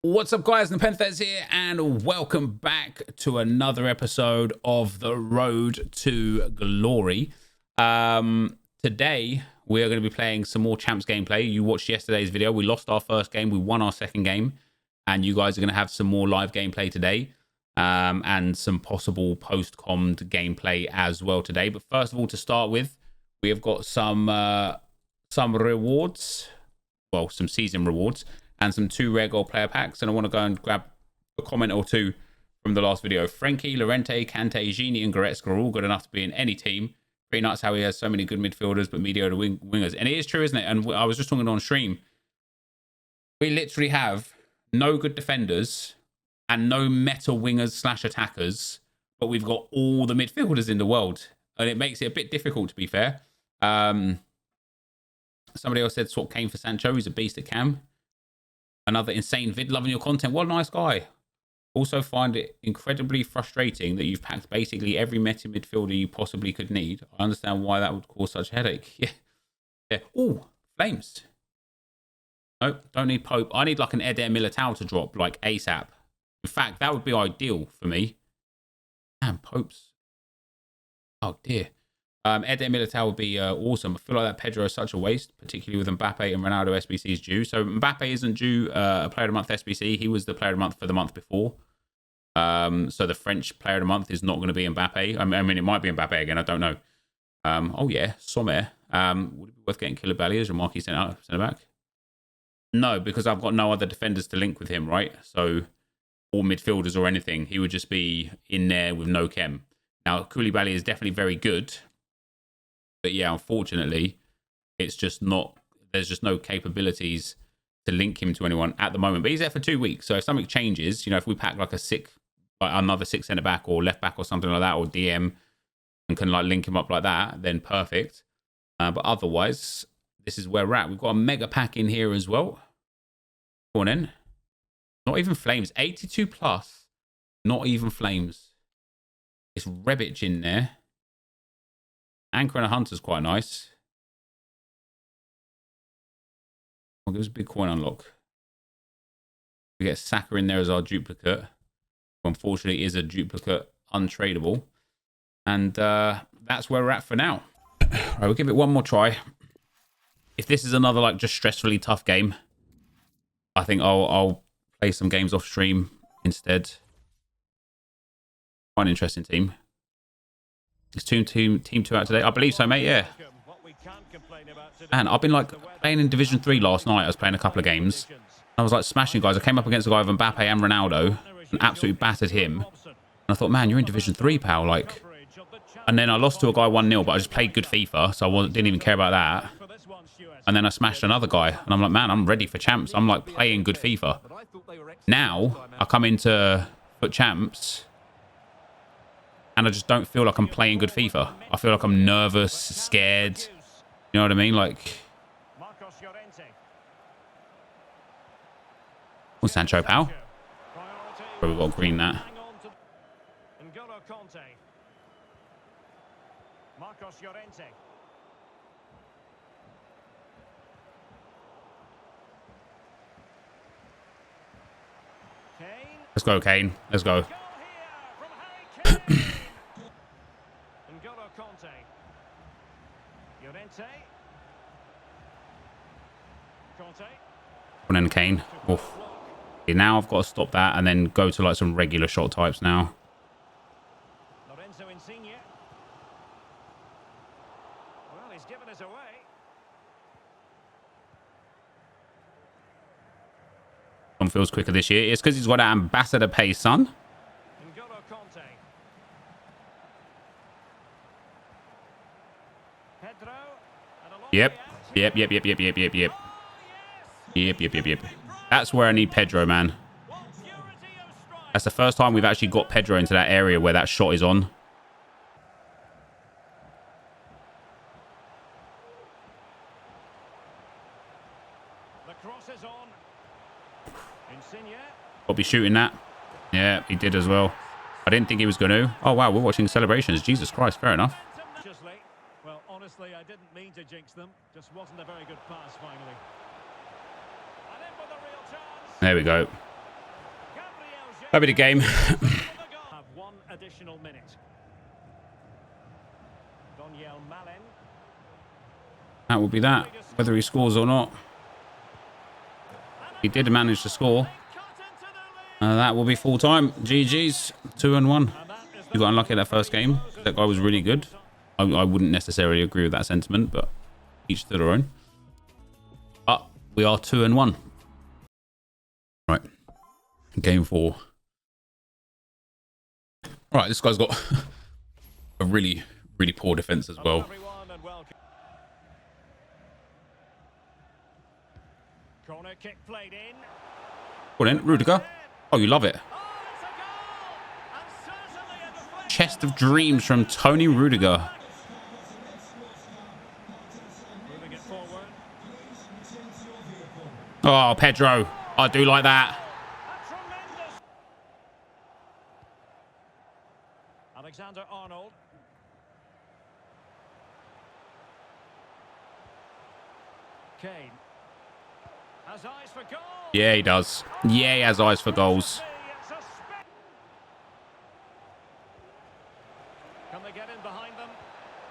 What's up, guys? NepentheZ here, and welcome back to another episode of The Road to Glory. Today, we are going to be playing some more Champs gameplay. You watched yesterday's video. We lost our first game. We won our second game. And you guys are going to have some more live gameplay today. And some possible post-commed gameplay as well today. But first of all, to start with, we have got some rewards. Well, some season rewards. And some 2 rare gold player packs. And I want to go and grab a comment or two from the last video. Frankie, Llorente, Kante, Gini, and Goretzka are all good enough to be in any team. Pretty nuts how he has so many good midfielders, but mediocre wingers. And it is true, isn't it? And I was just talking on stream. We literally have no good defenders and no meta wingers / attackers, but we've got all the midfielders in the world. And it makes it a bit difficult, to be fair. Somebody else said swap Kane for Sancho. He's a beast at cam. Another insane vid, loving your content. What a nice guy. Also find it incredibly frustrating that you've packed basically every meta midfielder you possibly could need. I understand why that would cause such a headache. Yeah. Oh, Flames. Nope, don't need Pope. I need like an Eder Militao to drop like ASAP. In fact, that would be ideal for me. Damn, Pope's. Oh dear. Eder Militao would be awesome. I feel like that Pedro is such a waste, particularly with Mbappe and Ronaldo SBCs due. So Mbappe isn't due a Player of the Month SBC. He was the Player of the Month for the month before. So the French Player of the Month is not going to be Mbappe. I mean, it might be Mbappe again. I don't know. Oh yeah, Sommer. Would it be worth getting Koulibaly as Remarquee centre back? No, because I've got no other defenders to link with him, right? So, or midfielders or anything. He would just be in there with no chem. Now, Koulibaly is definitely very good. But yeah, unfortunately, it's just not, there's just no capabilities to link him to anyone at the moment. But he's there for 2 weeks. So if something changes, you know, if we pack like another 6 centre back or left back or something like that, or DM, and can like link him up like that, then perfect. But otherwise, this is where we're at. We've got a mega pack in here as well. Go on in. Not even Flames. 82 plus. Not even Flames. It's Rebic in there. Anchor and a Hunter's quite nice. I'll give us a big coin unlock. We get Saka in there as our duplicate. Unfortunately, is a duplicate untradeable. And that's where we're at for now. All right, we'll give it one more try. If this is another like just stressfully tough game, I think I'll play some games off stream instead. Quite an interesting team. Is team 2 out today? I believe so, mate. Yeah. And I've been like playing in Division 3 last night. I was playing a couple of games. I was like smashing guys. I came up against a guy with Mbappe and Ronaldo and absolutely battered him. And I thought, man, you're in Division 3, pal. Like, and then I lost to a guy 1-0, but I just played good FIFA, so I didn't even care about that. And then I smashed another guy, and I'm like, man, I'm ready for champs. I'm like playing good FIFA. Now I come into FUT Champs. And I just don't feel like I'm playing good FIFA. I feel like I'm nervous, scared. You know what I mean? Like, what's Sancho, pal? Probably got green that. Let's go, Kane. Let's go. And then Kane. Oof. Okay, now I've got to stop that and then go to like some regular shot types now. Well, he's given us away. One feels quicker this year. It's because he's got that ambassador pace, son. Yep. Yep. That's where I need Pedro, man. That's the first time we've actually got Pedro into that area where that shot is on. Got to be shooting that. Yeah, he did as well. I didn't think he was going to. Oh, wow, we're watching celebrations. Jesus Christ, fair enough. Well, honestly, I didn't mean to jinx them. Just wasn't a very good pass finally. There we go. That'll be the game. Have one additional minute. That will be that, whether he scores or not. He did manage to score. That will be full time. GG's 2-1. You got unlucky that first game. That guy was really good. I wouldn't necessarily agree with that sentiment, but each to their own. But we are 2-1. Right. Game 4. All right, this guy's got a really, really poor defense as well. Corner kick played in. Well then, Rudiger. Oh, you love it. Chest of dreams from Tony Rudiger. Moving it forward. Oh, Pedro. I do like that. Alexander-Arnold. Kane. Has eyes for goal. Yeah, he does. Yeah, he has eyes for goals. Can they get in behind them?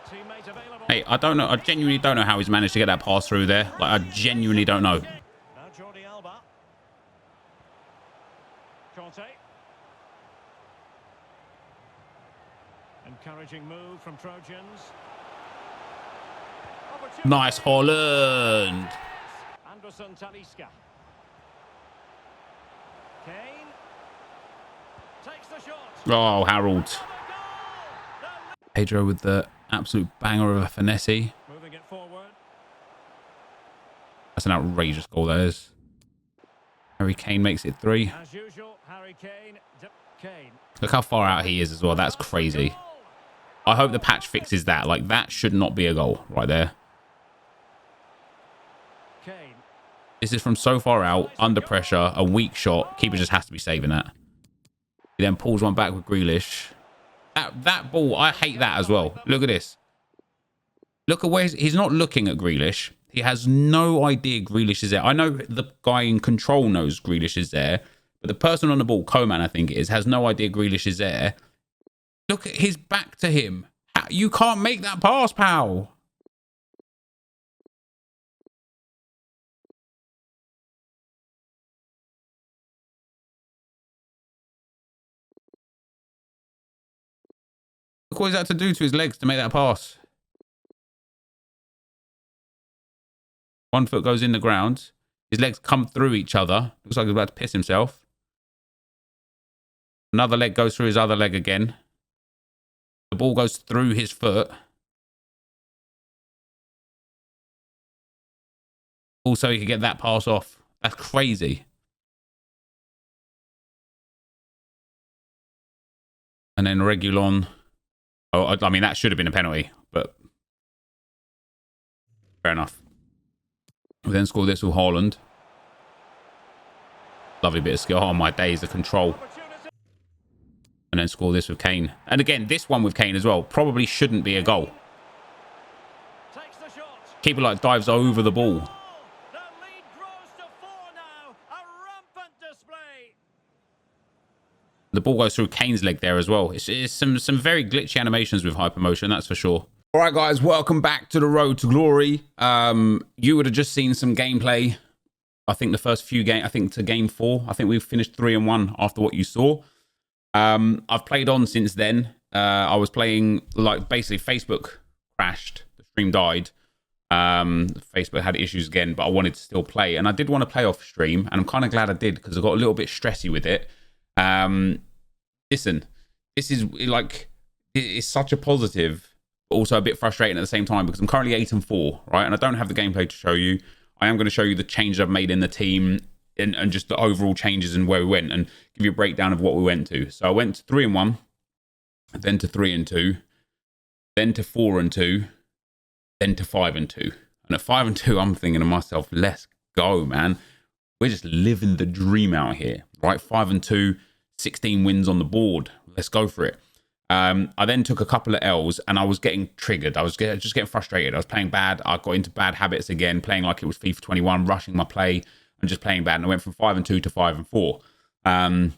Teammate available. Hey, I don't know. I genuinely don't know how he's managed to get that pass through there. Like, I genuinely don't know. Now Jordi Alba. Conte. Encouraging move from Trojans. Nice, Holland. Anderson Talisca. Kane. Takes the shot. Oh, Harold. Pedro with the absolute banger of a finesse. Moving it forward. That's an outrageous goal, that is. Harry Kane makes it 3. As usual, Harry Kane. Kane. Look how far out he is as well. That's crazy. I hope the patch fixes that. Like, that should not be a goal right there. Kane. This is from so far out, under pressure, a weak shot. Keeper just has to be saving that. He then pulls one back with Grealish. That ball, I hate that as well. Look at this. Look at where he's not looking at Grealish. He has no idea Grealish is there. I know the guy in control knows Grealish is there, but the person on the ball, Coman I think it is, has no idea Grealish is there. Look at his back to him. You can't make that pass, pal. Look what he's had to do to his legs to make that pass. One foot goes in the ground. His legs come through each other. Looks like he's about to piss himself. Another leg goes through his other leg again. The ball goes through his foot. Also, he could get that pass off. That's crazy. And then Reguilon. Oh, I mean, that should have been a penalty, but fair enough. We then score this with Haaland. Lovely bit of skill. Oh, my days, the control. And then score this with Kane. And again, this one with Kane as well probably shouldn't be a goal. Keeper like dives over the ball. The lead grows to 4 now. A rampant display. The ball goes through Kane's leg there as well. It's some very glitchy animations with hypermotion, that's for sure. All right, guys, welcome back to the road to glory. You would have just seen some gameplay. I think the first few games, I think to game 4. I think we've finished 3-1 after what you saw. I've played on since then. I was playing, like, basically Facebook crashed. The stream died. Facebook had issues again, but I wanted to still play. And I did want to play off stream, and I'm kind of glad I did because I got a little bit stressy with it. Listen, this is like, it's such a positive, but also a bit frustrating at the same time because I'm currently 8-4, right? And I don't have the gameplay to show you. I am going to show you the changes I've made in the team and just the overall changes and where we went and give you a breakdown of what we went to. So I went to 3-1, then to 3-2, then to 4-2, then to 5-2. And at 5-2, I'm thinking to myself, let's go, man. We're just living the dream out here, right? 5-2, 16 wins on the board. Let's go for it. I then took a couple of L's and I was getting triggered. I was just getting frustrated. I was playing bad. I got into bad habits again, playing like it was FIFA 21, rushing my play and just playing bad. And I went from 5-2 to 5-4.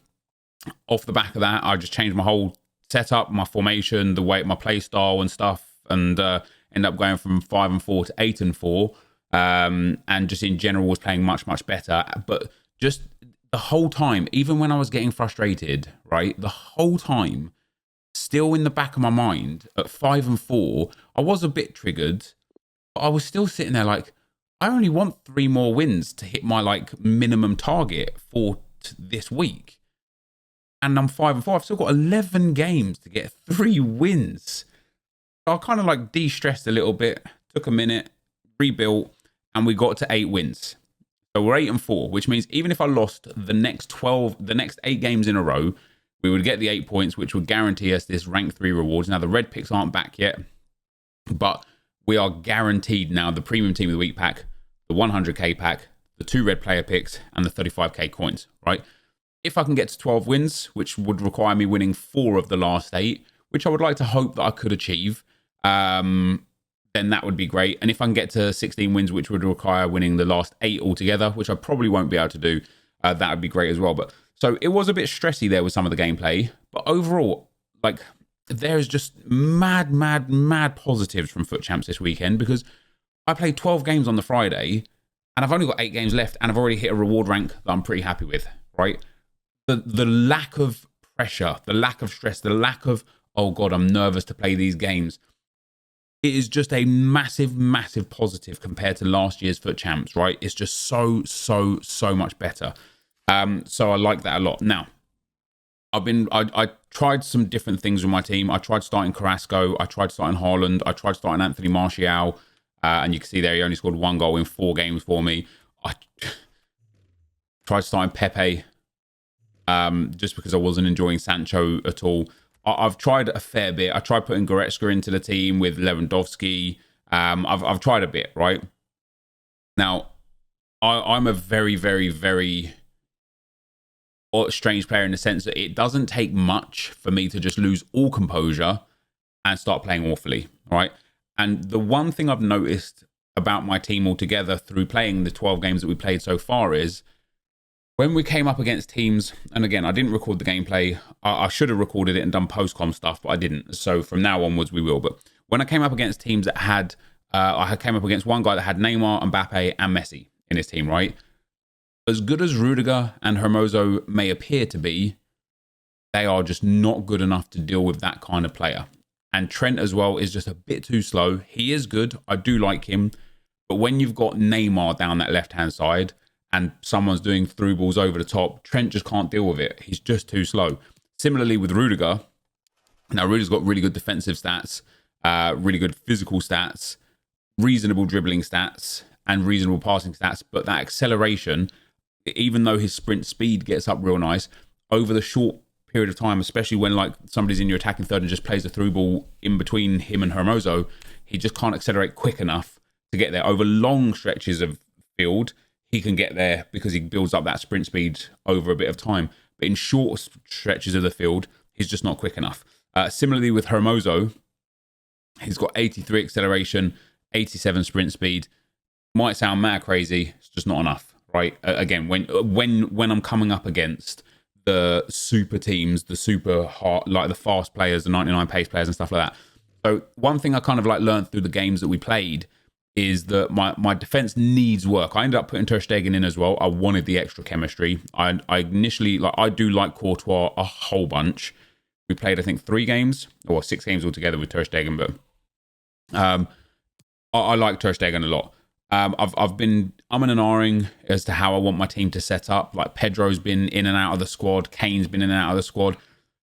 off the back of that, I just changed my whole setup, my formation, the way, my play style and stuff, and end up going from 5-4 to 8-4. And just in general was playing much, much better. But just the whole time, even when I was getting frustrated, right, the whole time, still in the back of my mind at 5-4, I was a bit triggered, but I was still sitting there like, I only want 3 more wins to hit my like minimum target for this week. And I'm 5-4. I've still got 11 games to get 3 wins. So I kind of like de-stressed a little bit, took a minute, rebuilt, and we got to 8 wins. So we're 8-4, which means even if I lost the next 8 games in a row, we would get the 8 points, which would guarantee us this rank 3 rewards. Now the red picks aren't back yet, but we are guaranteed now the premium team of the week pack, the 100k pack, the 2 red player picks, and the 35k coins, right? If I can get to 12 wins, which would require me winning 4 of the last 8, which I would like to hope that I could achieve, then that would be great. And if I can get to 16 wins, which would require winning the last 8 altogether, which I probably won't be able to do, that would be great as well. But so it was a bit stressy there with some of the gameplay, but overall, like, there's just mad positives from FUT Champs this weekend, because I played 12 games on the Friday and I've only got 8 games left and I've already hit a reward rank that I'm pretty happy with, right? The lack of pressure, the lack of stress, the lack of, oh God, I'm nervous to play these games. It is just a massive positive compared to last year's FUT Champs, right? It's just so much better. So I like that a lot. Now, I tried some different things with my team. I tried starting Carrasco. I tried starting Haaland. I tried starting Anthony Martial. And you can see there, he only scored 1 goal in 4 games for me. I tried starting Pepe, just because I wasn't enjoying Sancho at all. I've tried a fair bit. I tried putting Goretzka into the team with Lewandowski. I've tried a bit, right? Now, I'm a very strange player in the sense that it doesn't take much for me to just lose all composure and start playing awfully, right? And the one thing I've noticed about my team altogether through playing the 12 games that we played so far is when we came up against teams, and again, I didn't record the gameplay. I should have recorded it and done post-com stuff, but I didn't. So from now onwards, we will. But when I came up against teams that had, came up against one guy that had Neymar, Mbappe, and Messi in his team, right? As good as Rudiger and Hermoso may appear to be, they are just not good enough to deal with that kind of player. And Trent as well is just a bit too slow. He is good. I do like him. But when you've got Neymar down that left-hand side and someone's doing through balls over the top, Trent just can't deal with it. He's just too slow. Similarly with Rudiger. Now, Rudiger's got really good defensive stats, really good physical stats, reasonable dribbling stats, and reasonable passing stats. But that acceleration, even though his sprint speed gets up real nice, over the short period of time, especially when like somebody's in your attacking third and just plays a through ball in between him and Hermoso, he just can't accelerate quick enough to get there. Over long stretches of field, he can get there because he builds up that sprint speed over a bit of time. But in short stretches of the field, he's just not quick enough. Similarly with Hermoso, he's got 83 acceleration, 87 sprint speed. Might sound mad crazy, it's just not enough, right? Again, when I'm coming up against the super teams, the super hard, like the fast players, the 99 pace players and stuff like that. So one thing I kind of like learned through the games that we played is that my defense needs work. I ended up putting Ter Stegen in as well. I wanted the extra chemistry. I initially, like, I do like Courtois a whole bunch. We played, I think, 3 games or 6 games altogether with Ter Stegen, but I like Ter Stegen a lot. I've been umming and ahhing as to how I want my team to set up. Like Pedro's been in and out of the squad, Kane's been in and out of the squad.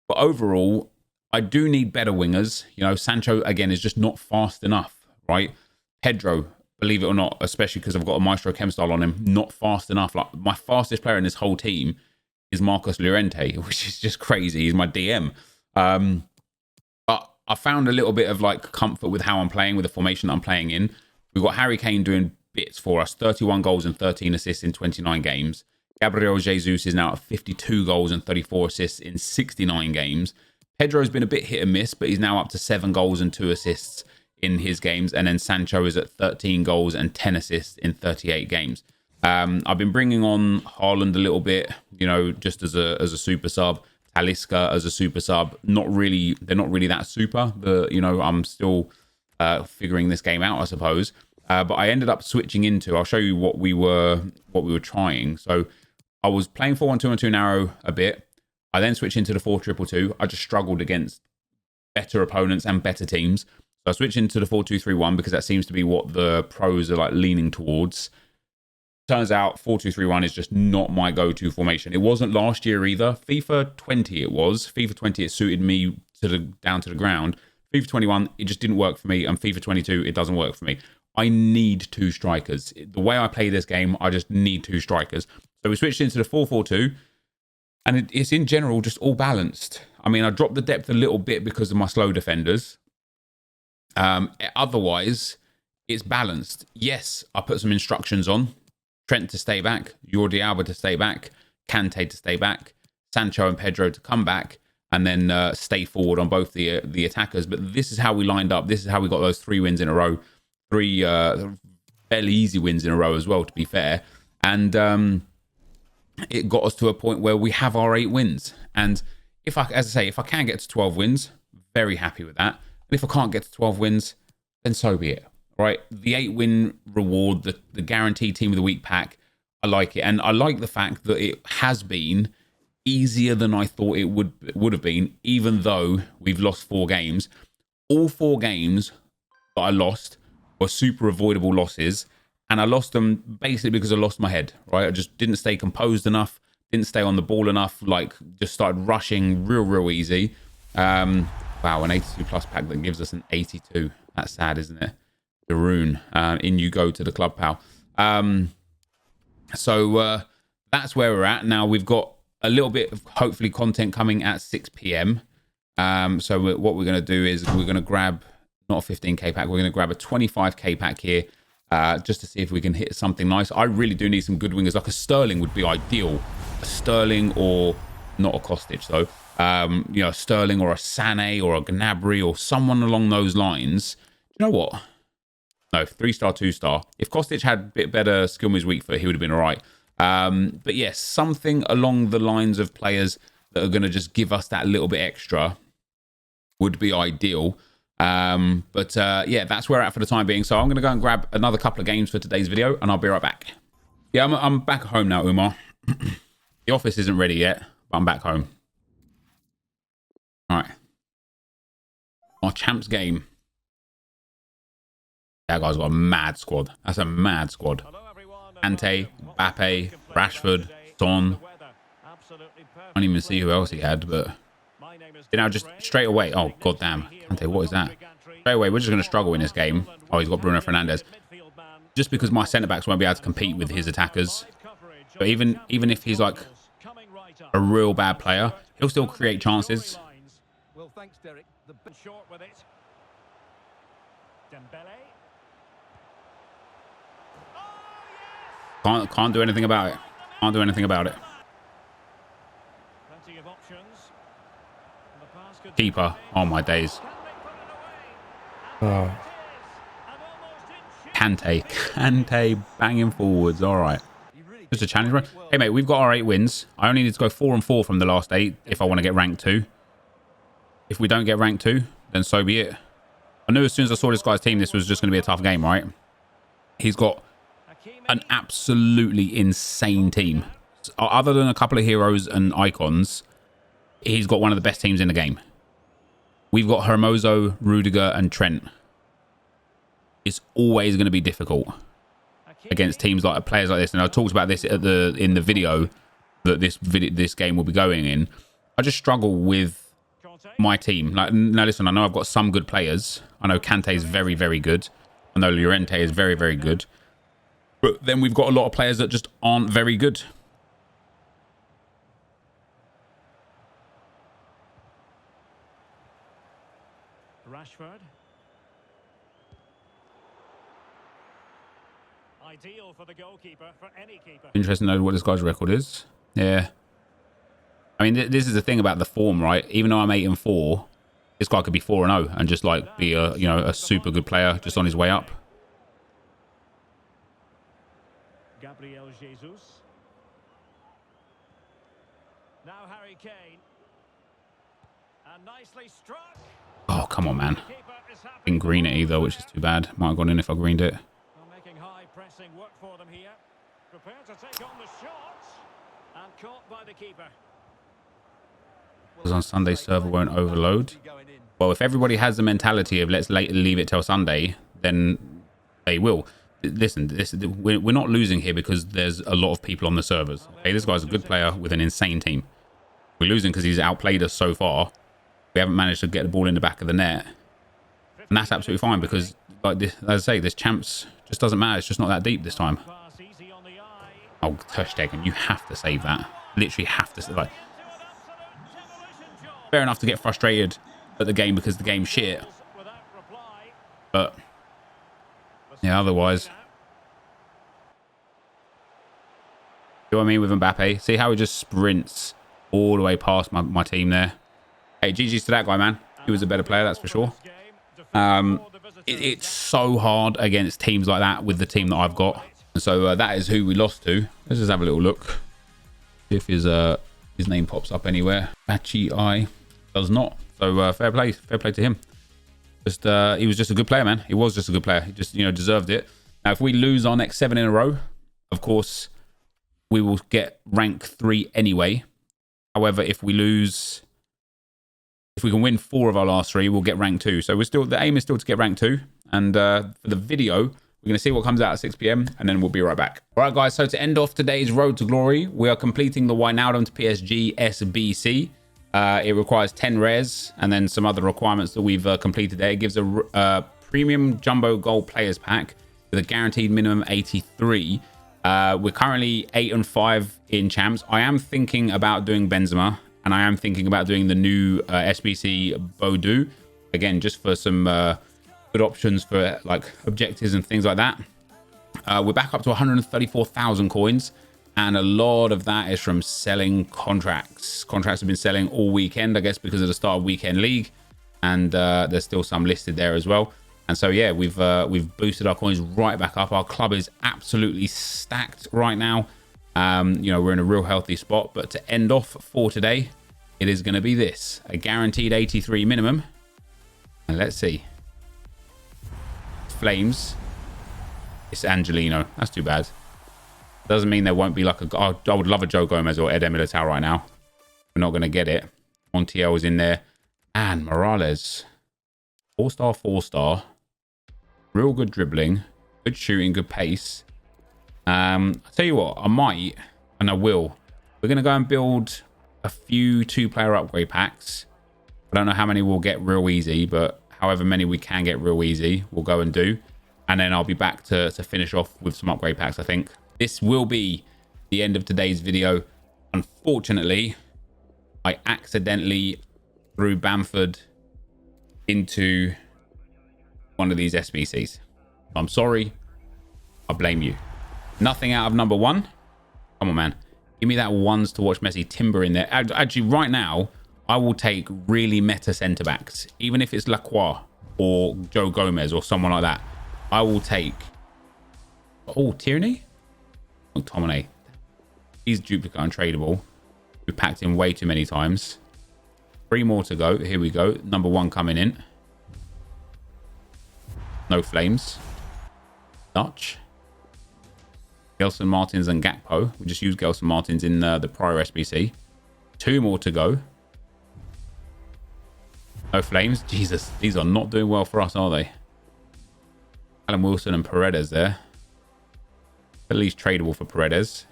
But overall, I do need better wingers. You know, Sancho, again, is just not fast enough, right? Pedro, believe it or not, especially because I've got a Maestro Chem style on him, not fast enough. Like my fastest player in this whole team is Marcos Llorente, which is just crazy. He's my DM. But I found a little bit of like comfort with how I'm playing, with the formation that I'm playing in. We've got Harry Kane doing bits for us, 31 goals and 13 assists in 29 games. Gabriel Jesus is now at 52 goals and 34 assists in 69 games. Pedro's been a bit hit and miss, but he's now up to 7 goals and 2 assists in his games. And then Sancho is at 13 goals and 10 assists in 38 games. I've been bringing on Haaland a little bit, you know, just as a super sub to Talisca as a super sub. Not really, they're not really that super. But you know, I'm still figuring this game out, I suppose. But I ended up switching into. I'll show you what we were trying. So I was playing 4-1-2-1-2 narrow a bit. I then switched into the 4-2-2-2. I just struggled against better opponents and better teams. So I switched into the 4-2-3-1 because that seems to be what the pros are like leaning towards. Turns out 4-2-3-1 is just not my go-to formation. It wasn't last year either. FIFA 20 it was. FIFA 20 it suited me down to the ground. FIFA 21 it just didn't work for me, and FIFA 22 it doesn't work for me. I need two strikers. The way I play this game, I just need two strikers. So we switched into the 4-4-2, and it's in general just all balanced. I mean, I dropped the depth a little bit because of my slow defenders. Otherwise, it's balanced. Yes, I put some instructions on. Trent to stay back, Jordi Alba to stay back, Kante to stay back, Sancho and Pedro to come back, and then stay forward on both the attackers. But this is how we lined up. This is how we got those 3 wins in a row. 3 fairly easy wins in a row as well, to be fair. And it got us to a point where we have our 8 wins. And if I can get to 12 wins, very happy with that. And if I can't get to 12 wins, then so be it. Right, the 8-win reward, the guaranteed team of the week pack, I like it, and I like the fact that it has been easier than I thought it would have been, even though we've lost 4 games. All 4 games that I lost were super avoidable losses, and I lost them basically because I lost my head. Right, I just didn't stay composed enough, didn't stay on the ball enough, like just started rushing real easy. Wow, an 82 plus pack that gives us an 82. That's sad, isn't it? The rune, in you go to the club, pal. So that's where we're at now. We've got a little bit of hopefully content coming at 6 p.m. So what we're going to do is we're going to grab not a 15k pack, we're going to grab a 25k pack here, just to see if we can hit something nice. I really do need some good wingers. Like a Sterling would be ideal, a Sterling or not a Kostic. So you know, a Sterling or a Sané or a Gnabry or someone along those lines. You know what? No, 3-star, 2-star. If Kostic had a bit better skill moves weak foot, he would have been all right. But yes, something along the lines of players that are going to just give us that little bit extra would be ideal. But yeah, that's where we're at for the time being. So I'm going to go and grab another couple of games for today's video, and I'll be right back. Yeah, I'm back home now, Umar. The office isn't ready yet, but I'm back home. All right. Our champs game. That guy's got a mad squad. That's a mad squad. Kante, Mbappe, Rashford, Son. I don't even see who else he had, but you know, just straight away. Oh, goddamn. Kante, what is that? Straight away, we're just going to struggle in this game. Oh, he's got Bruno Fernandes. Just because my centre-backs won't be able to compete with his attackers. But even if he's like a real bad player, he'll still create chances. Well, thanks, Derek. The short with it. Dembele. Can't do anything about it. Can't do anything about it. Plenty of options. Keeper. Oh my days. Oh. Kante banging forwards. All right. Just a challenge run. Hey mate, we've got our 8 wins. I only need to go 4-4 from the last 8 if I want to get rank 2. If we don't get rank 2, then so be it. I knew as soon as I saw this guy's team, this was just going to be a tough game, right? He's got an absolutely insane team. Other than a couple of heroes and icons, he's got one of the best teams in the game. We've got Hermoso, Rudiger, and Trent. It's always going to be difficult against teams like players like this. And I talked about this in the video that this game will be going in. I just struggle with my team. Like, now listen, I know I've got some good players. I know Kante is very good. I know Llorente is very good. But then we've got a lot of players that just aren't very good. Rashford. Ideal for the goalkeeper, for any keeper. Interesting to know what this guy's record is. Yeah. I mean, this is the thing about the form, right? Even though I'm 8-4, this guy could be 4-0 and just like be a, you know, a super good player just on his way up. Gabriel Jesus. Now Harry Kane. And nicely struck. Oh, come on, man. Keeper is happy. Didn't green it either, which is too bad. Might have gone in if I greened it. Well, making high pressing work for them here. Prepared to take on the shot. And caught by the keeper. Because on Sunday, server won't overload. Well, if everybody has the mentality of let's leave it till Sunday, then they will. Listen, we're not losing here because there's a lot of people on the servers. Okay, this guy's a good player with an insane team. We're losing because he's outplayed us so far. We haven't managed to get the ball in the back of the net. And that's absolutely fine because, like this, as I say, this champs just doesn't matter. It's just not that deep this time. Oh, Ter Stegen, you have to save that. Literally have to. Like, fair enough to get frustrated at the game because the game's shit. But, yeah, otherwise. You know what I mean with Mbappe? See how he just sprints all the way past my team there. Hey, GG's to that guy, man. He was a better player, that's for sure. It's so hard against teams like that with the team that I've got. And so that is who we lost to. Let's just have a little look. See if his name pops up anywhere. Bachi I does not. So fair play to him. Just he was just a good player, man. He was just a good player. He just, you know, deserved it. Now, if we lose our next 7 in a row, of course, we will get rank 3 anyway. However, if we can win 4 of our last 3, we'll get rank 2. So the aim is still to get rank 2. And for the video, we're going to see what comes out at 6 p.m. and then we'll be right back. All right, guys. So to end off today's Road to Glory, we are completing the Wijnaldum to PSG SBC. It requires 10 rares and then some other requirements that we've completed there. It gives a premium jumbo gold players pack with a guaranteed minimum 83. We're currently 8 and 5 in champs. I am thinking about doing Benzema, and I am thinking about doing the new SBC Bodu again, just for some good options for like objectives and things like that. We're back up to 134,000 coins, and a lot of that is from selling contracts. Contracts have been selling all weekend, I guess, because of the start of weekend league, and there's still some listed there as well. And so yeah, we've boosted our coins right back up. Our club is absolutely stacked right now. You know, we're in a real healthy spot. But to end off for today, it is going to be this: a guaranteed 83 minimum. And let's see. Flames. It's Angelino. That's too bad. Doesn't mean there won't be like a... I would love a Joe Gomez or Eder Militao right now. We're not going to get it. Montiel is in there. And Morales. 4-star, 4-star. Real good dribbling. Good shooting, good pace. I'll tell you what, I might, and I will. We're going to go and build a few 2-player upgrade packs. I don't know how many we'll get real easy, but however many we can get real easy, we'll go and do. And then I'll be back to finish off with some upgrade packs, I think. This will be the end of today's video. Unfortunately, I accidentally threw Bamford into one of these SBCs. I'm sorry. I blame you. Nothing out of number 1. Come on, man. Give me that ones to watch Messi Timber in there. Actually, right now, I will take really meta centre-backs. Even if it's Lacroix or Joe Gomez or someone like that. I will take... Oh, Tierney? McTominay. He's duplicate untradeable. We've packed him way too many times. 3 more to go. Here we go. Number 1 coming in. No flames. Dutch. Gelson Martins and Gakpo. We just used Gelson Martins in the prior SBC. 2 more to go. No flames. Jesus, these are not doing well for us, are they? Alan Wilson and Paredes there. At least tradable for Paredes.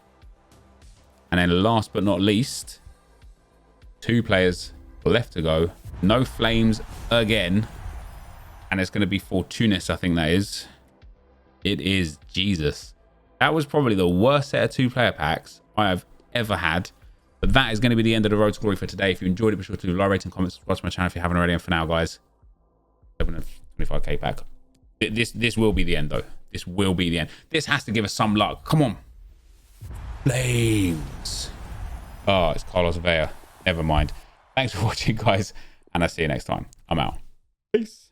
And then last but not least, 2 players left to go. No flames again. And it's going to be Fortunis, I think that is. It is. Jesus. That was probably the worst set of 2-player packs I have ever had. But that is going to be the end of the Road to Glory for today. If you enjoyed it, be sure to like, rate, and comment, subscribe to my channel if you haven't already. And for now, guys, 25k pack. This will be the end, though. This will be the end. This has to give us some luck. Come on. Flames. Oh, it's Carlos Vela. Never mind. Thanks for watching, guys. And I'll see you next time. I'm out. Peace.